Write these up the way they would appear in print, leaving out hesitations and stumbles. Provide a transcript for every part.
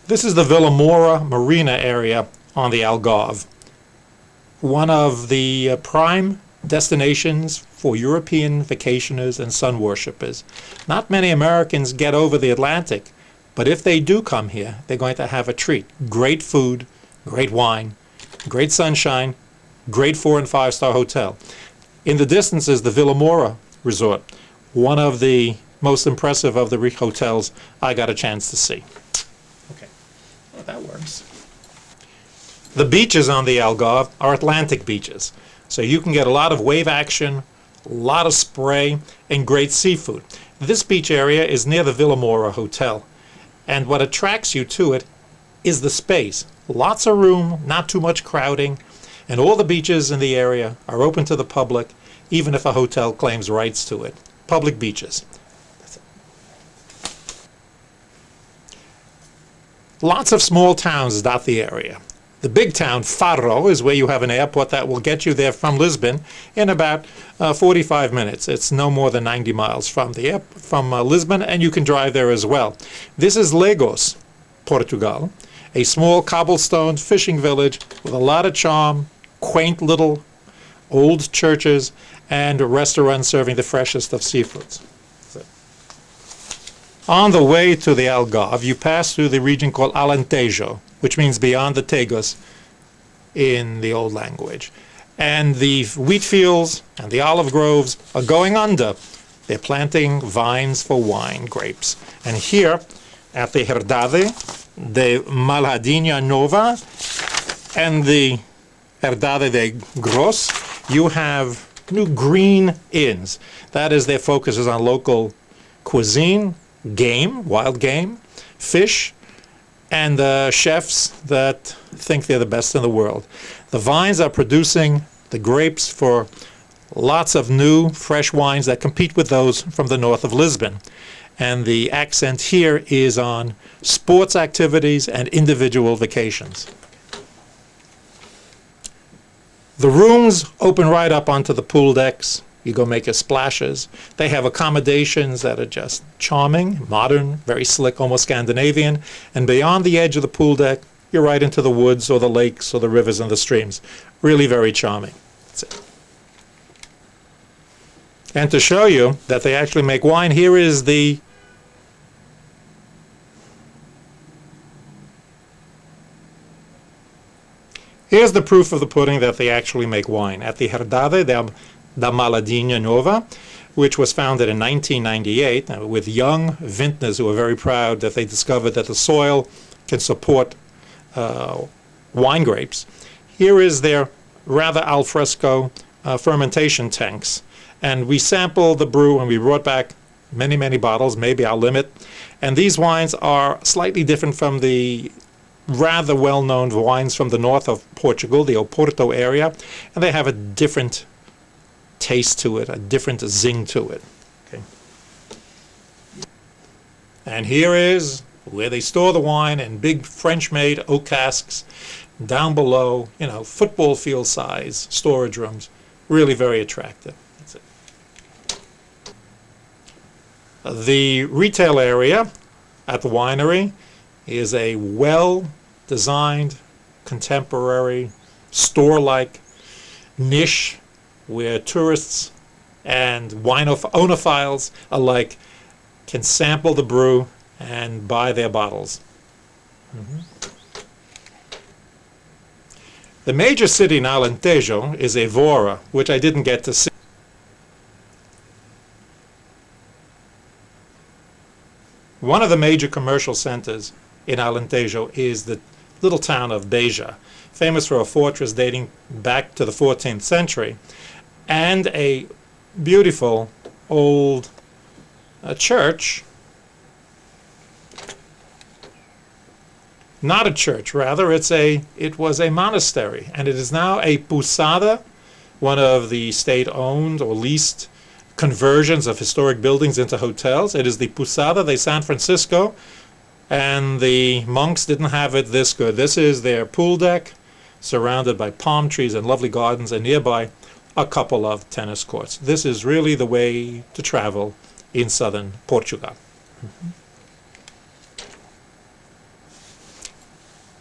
This is the Villamora Marina area on the Algarve, one of the prime destinations for European vacationers and sun worshippers. Not many Americans get over the Atlantic, but if they do come here, they're going to have a treat. Great food, great wine, great sunshine, great 4- and 5-star hotel. In the distance is the Villamora Resort, one of the most impressive of the hotels I got a chance to see. Okay, well, that works. The beaches on the Algarve are Atlantic beaches, so you can get a lot of wave action, a lot of spray, and great seafood. This beach area is near the Villamora Hotel, and what attracts you to it is the space. Lots of room, not too much crowding, and all the beaches in the area are open to the public, even if a hotel claims rights to it. Public beaches. That's it. Lots of small towns dot the area. The big town, Faro, is where you have an airport that will get you there from Lisbon in about 45 minutes. It's no more than 90 miles from Lisbon, and you can drive there as well. This is Lagos, Portugal, a small cobblestone fishing village with a lot of charm, quaint little old churches, and restaurants serving the freshest of seafoods. On the way to the Algarve, you pass through the region called Alentejo, which means beyond the Tagus in the old language. And the wheat fields and the olive groves are going under. They're planting vines for wine, grapes. And here at the Herdade de Malhadinha Nova and the Herdade de Gros, you have new green inns. That is, their focus is on local cuisine, game, wild game, fish, and chefs that think they're the best in the world. The vines are producing the grapes for lots of new, fresh wines that compete with those from the north of Lisbon. And the accent here is on sports activities and individual vacations. The rooms open right up onto the pool decks. You go make your splashes. They have accommodations that are just charming, modern, very slick, almost Scandinavian. And beyond the edge of the pool deck, you're right into the woods or the lakes or the rivers and the streams. Really very charming. That's it. And to show you that they actually make wine, here is the here's the proof of the pudding that they actually make wine. At the Herdade da Malhadinha Nova, which was founded in 1998 with young vintners who are very proud that they discovered that the soil can support wine grapes. Here is their rather al fresco fermentation tanks. And we sampled the brew and we brought back many, many bottles, maybe our limit. And these wines are slightly different from the rather well-known wines from the north of Portugal, the Oporto area, and they have a different taste to it, a different zing to it. Okay. And here is where they store the wine in big French-made oak casks. Down below, you know, football field size storage rooms. Really very attractive. That's it. The retail area at the winery is a well-designed, contemporary, store-like niche where tourists and wine-onophiles alike can sample the brew and buy their bottles. The major city in Alentejo is Evora, which I didn't get to see. One of the major commercial centers in Alentejo is the little town of Beja, famous for a fortress dating back to the 14th century, and a beautiful old church. Not a church, rather, it was a monastery, and it is now a posada, one of the state-owned or leased conversions of historic buildings into hotels. It is the Posada de San Francisco, and the monks didn't have it this good. This is their pool deck, surrounded by palm trees and lovely gardens, and nearby a couple of tennis courts. This is really the way to travel in southern Portugal.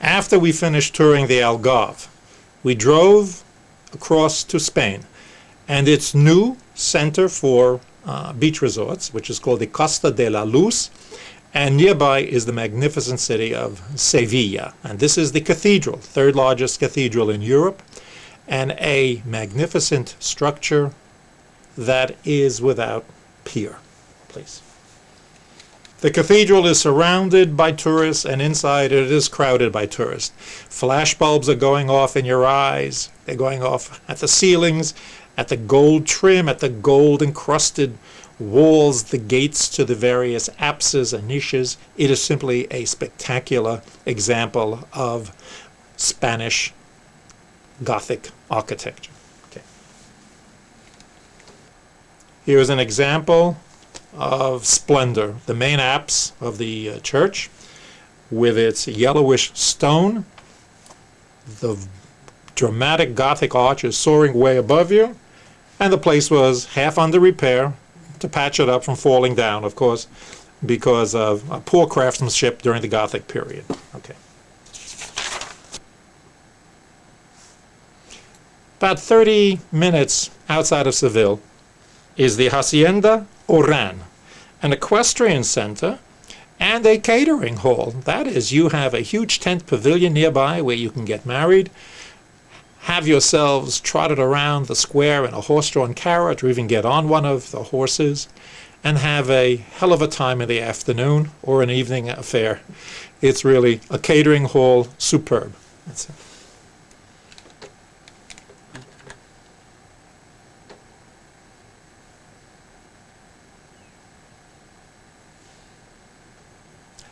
After we finished touring the Algarve, we drove across to Spain and its new center for beach resorts, which is called the Costa de la Luz, and nearby is the magnificent city of Sevilla. And this is the cathedral, third largest cathedral in Europe, and a magnificent structure that is without peer. Please. The cathedral is surrounded by tourists, and inside it is crowded by tourists. Flash bulbs are going off in your eyes. They're going off at the ceilings, at the gold trim, at the gold encrusted walls, the gates to the various apses and niches. It is simply a spectacular example of Spanish Gothic architecture. Okay. Here is an example of splendor. The main apse of the church with its yellowish stone. The dramatic Gothic arch is soaring way above you, and the place was half under repair to patch it up from falling down, of course, because of poor craftsmanship during the Gothic period. Okay. About 30 minutes outside of Seville is the Hacienda Oran, an equestrian center and a catering hall. That is, you have a huge tent pavilion nearby where you can get married, have yourselves trotted around the square in a horse-drawn carriage, or even get on one of the horses, and have a hell of a time in the afternoon or an evening affair. It's really a catering hall, superb. That's it.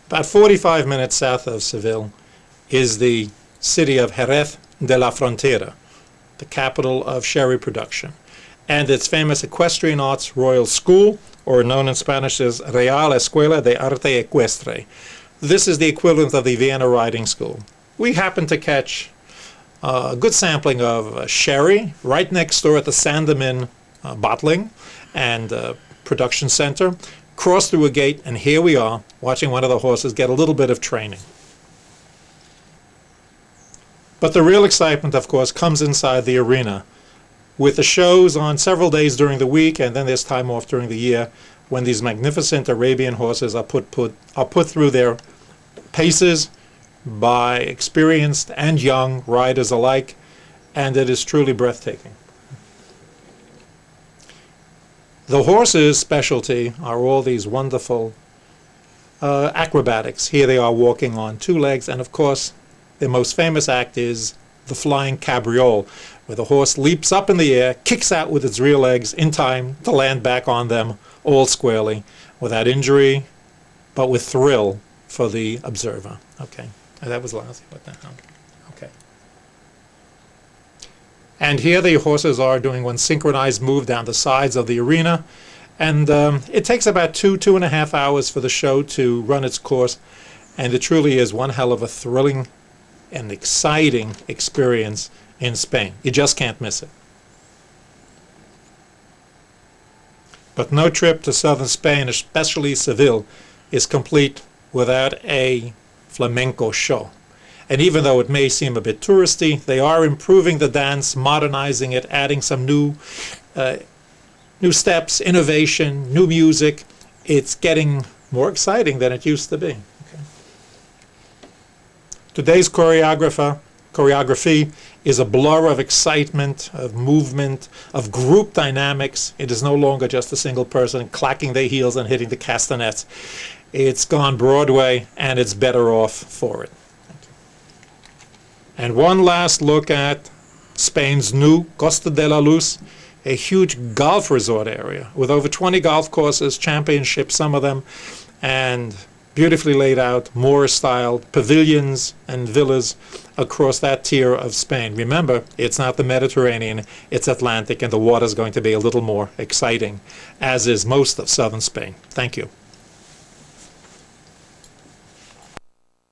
About 45 minutes south of Seville is the city of Jerez de la Frontera, the capital of sherry production, and its famous Equestrian Arts Royal School, or known in Spanish as Real Escuela de Arte Equestre. This is the equivalent of the Vienna Riding School. We happened to catch a good sampling of sherry right next door at the Sandemin bottling and production center. Cross through a gate, and here we are, watching one of the horses get a little bit of training. But the real excitement, of course, comes inside the arena, with the shows on several days during the week, and then there's time off during the year, when these magnificent Arabian horses are put through their paces by experienced and young riders alike, and it is truly breathtaking. The horses' specialty are all these wonderful acrobatics. Here they are walking on two legs, and of course their most famous act is the flying cabriole, where the horse leaps up in the air, kicks out with its rear legs in time to land back on them all squarely, without injury, but with thrill for the observer. Okay, that was lousy. What the hell? Okay. And here the horses are doing one synchronized move down the sides of the arena, and it takes about 2.5 hours for the show to run its course, and it truly is one hell of a thrilling and exciting experience in Spain. You just can't miss it. But no trip to southern Spain, especially Seville, is complete without a flamenco show. And even though it may seem a bit touristy, they are improving the dance, modernizing it, adding some new steps, innovation, new music. It's getting more exciting than it used to be. Okay. Today's choreography is a blur of excitement, of movement, of group dynamics. It is no longer just a single person clacking their heels and hitting the castanets. It's gone Broadway, and it's better off for it. And one last look at Spain's new Costa de la Luz, a huge golf resort area with over 20 golf courses, championships, some of them, and beautifully laid out, Moorish-style pavilions and villas across that tier of Spain. Remember, it's not the Mediterranean, it's Atlantic, and the water's going to be a little more exciting, as is most of southern Spain. Thank you.